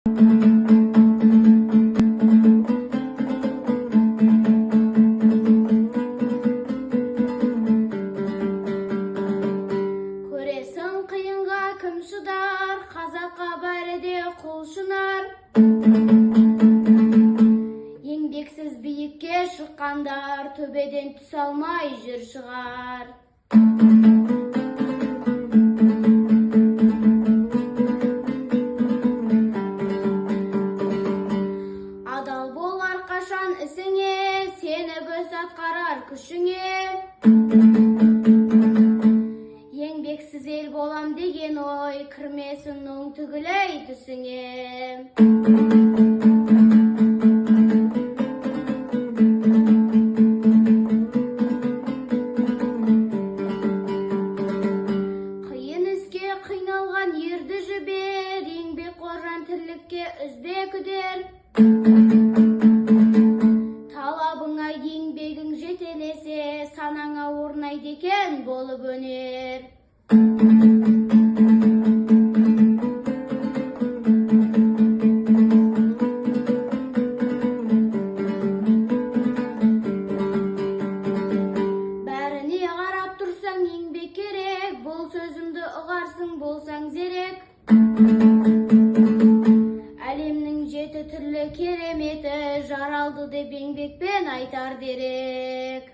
Көресің қиынға кім шыдар, қазаққа бәрі құлшынар. Еңбексіз биікке шыққандар, төбеден түс алмай жүр шығар. Адал бол әрқашан ісіңе, сені біз атқарар күшіңе. Еңбексіз ел болам деген ой, кірмесін оң түгілей түсіңе. Қиын іске қиналған ерді жібер, еңбек қоржан тірлікке үзбе күдер. Талабыңа еңбегің жетелесе, санаңа орнайды екен болып өнер. Бәріне қарап тұрсаң еңбек керек, бұл сөзімді ұғарсың болсаң зерек. Әлемнің жеті түрлі кереметі, жаралды деп еңбекпен айтар дерек.